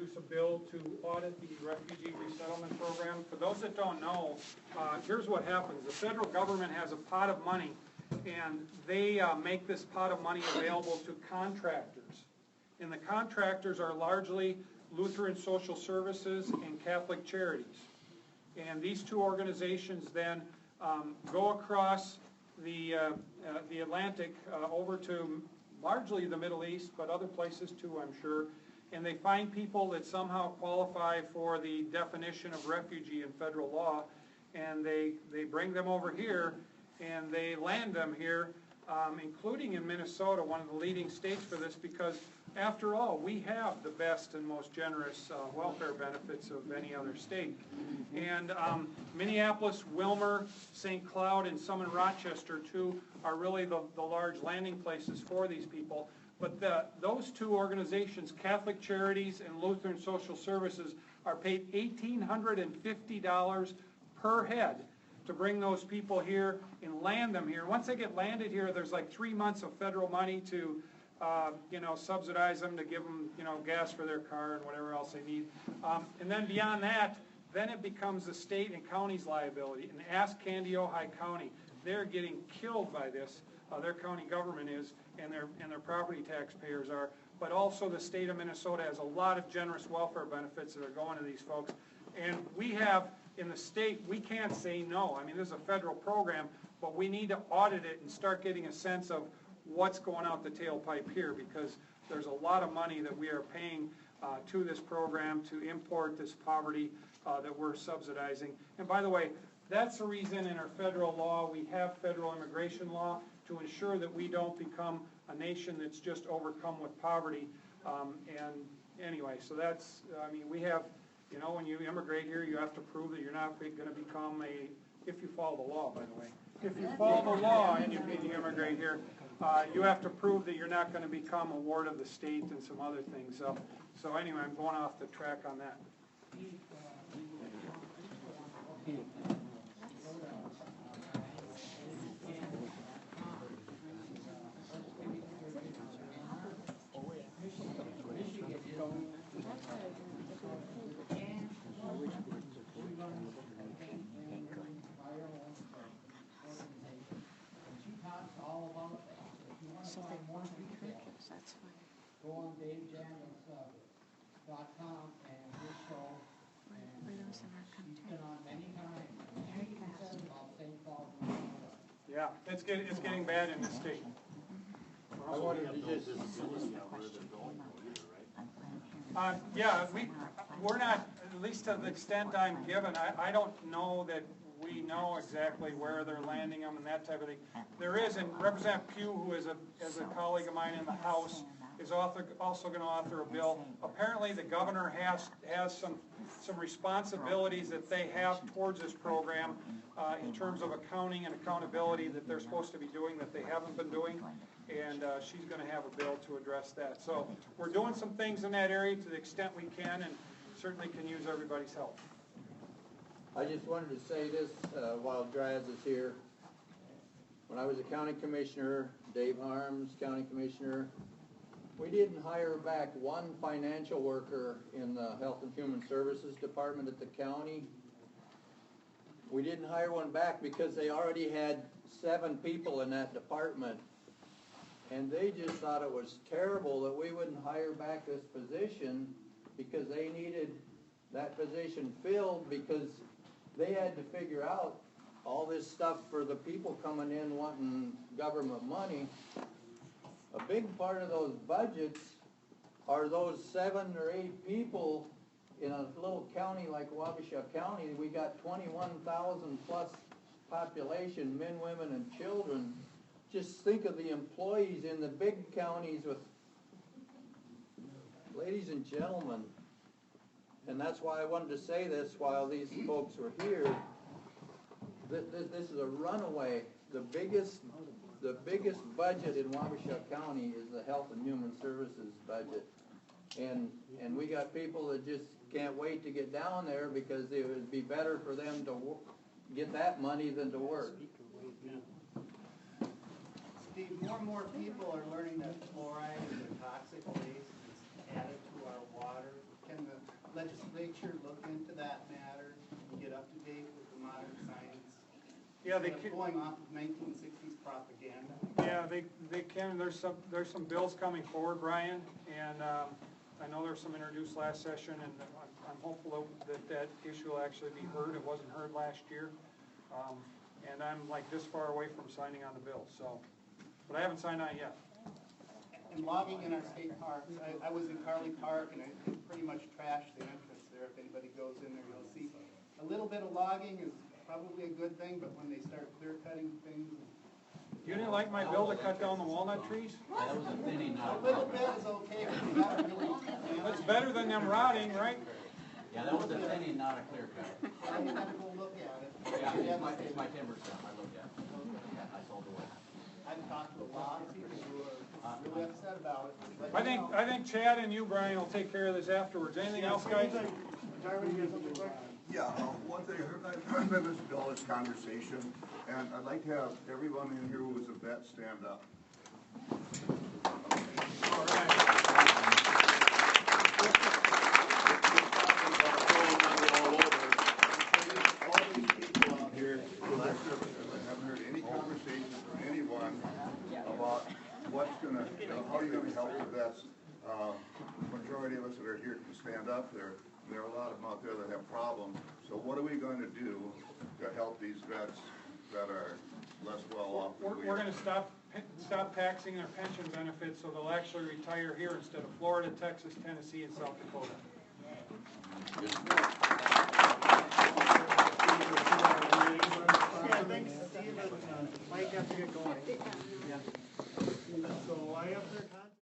introduce a bill to audit the refugee resettlement program. For those that don't know, here's what happens. The federal government has a pot of money, and they make this pot of money available to contractors. And the contractors are largely Lutheran Social Services and Catholic Charities. And these two organizations then go across the Atlantic over to largely the Middle East, but other places too, I'm sure. And they find people that somehow qualify for the definition of refugee in federal law, and they bring them over here, and they land them here, including in Minnesota, one of the leading states for this, because after all, we have the best and most generous welfare benefits of any other state. And Minneapolis, Wilmer, St. Cloud, and some in Rochester too are really the large landing places for these people. But those two organizations, Catholic Charities and Lutheran Social Services, are paid $1,850 per head to bring those people here and land them here. Once they get landed here, there's like 3 months of federal money to subsidize them, to give them gas for their car and whatever else they need. And then beyond that, then it becomes the state and county's liability. And ask Candy, Ojai County. They're getting killed by this. Their county government is, and their property taxpayers are. But also the state of Minnesota has a lot of generous welfare benefits that are going to these folks. And we have, in the state, we can't say no. I mean, this is a federal program, but we need to audit it and start getting a sense of what's going out the tailpipe here, because there's a lot of money that we are paying to this program to import this poverty that we're subsidizing. And by the way, that's the reason in our federal law we have federal immigration law, to ensure that we don't become a nation that's just overcome with poverty. And anyway, so that's, I mean, we have, when you immigrate here, you have to prove that you're not going to become if you follow the law, by the way. If you follow the law and you immigrate here, you have to prove that you're not going to become a ward of the state and some other things. So anyway, I'm going off the track on that. So they want to be crickets, that's fine. Go on DaveJanis.com and his show. She's been on many times. About St. Paul. Yeah, it's getting bad in the state. I wanted to just yeah, we're not, at least to the extent I'm given, I don't know that we know exactly where they're landing them and that type of thing. There is, and Representative Pugh, who is a colleague of mine in the House, is also going to author a bill. Apparently the governor has some responsibilities that they have towards this program in terms of accounting and accountability that they're supposed to be doing that they haven't been doing, and she's going to have a bill to address that. So we're doing some things in that area to the extent we can, and certainly can use everybody's help. I just wanted to say this while Draz is here. When I was a county commissioner, Dave Harms, county commissioner, we didn't hire back one financial worker in the Health and Human Services Department at the county. We didn't hire one back because they already had 7 people in that department. And they just thought it was terrible that we wouldn't hire back this position because they needed that position filled, because they had to figure out all this stuff for the people coming in wanting government money. A big part of those budgets are those 7 or 8 people in a little county like Wabasha County. We got 21,000 plus population, men, women, and children. Just think of the employees in the big counties with, ladies and gentlemen, and that's why I wanted to say this while these folks were here. This is a runaway. The biggest budget in Wabasha County is the Health and Human Services budget. And we got people that just can't wait to get down there because it would be better for them to get that money than to work. Steve, more and more people are learning that fluoride is a toxic waste. It's added to our water. Can the legislature look into that matter and get up to date with the modern science? Yeah, they Instead of going off of 1960s propaganda. Yeah, they can, there's some bills coming forward, Brian, and, I know there's some introduced last session, and I'm hopeful that issue will actually be heard. It wasn't heard last year. And I'm like this far away from signing on the bill, so, but I haven't signed on it yet. And logging in our state parks, I was in Carly Park and I pretty much trashed the entrance there. If anybody goes in there, you'll see a little bit of logging is probably a good thing, but when they start clear cutting things. You didn't like my bill to cut down the walnut trees? That was a thinning, A not a little problem. bit is okay, but you gotta really. That's better than them rotting, right? Yeah, that was a thinning, not a clear cut. Well, you gotta go look at it. Yeah, it's my timber stump, I looked at it. Yeah, I sold away. I've talked to a lot of people who are really upset about it. But, I think Chad and you, Brian, will take care of this afterwards. Anything else, guys? Darwin, you have something quick? Yeah, one thing, I've been listening to all this conversation, and I'd like to have everyone in here who was a vet stand up. All right. All these people out here, I haven't heard any conversation from anyone about what's gonna, how you're gonna help the vets. Majority of us that are here can stand up there. There are a lot of them out there that have problems. So what are we going to do to help these vets that are less well off? We're gonna stop taxing their pension benefits, so they'll actually retire here instead of Florida, Texas, Tennessee, and South Dakota. Yeah, thanks, Steve. Mike, have to get going. So I have to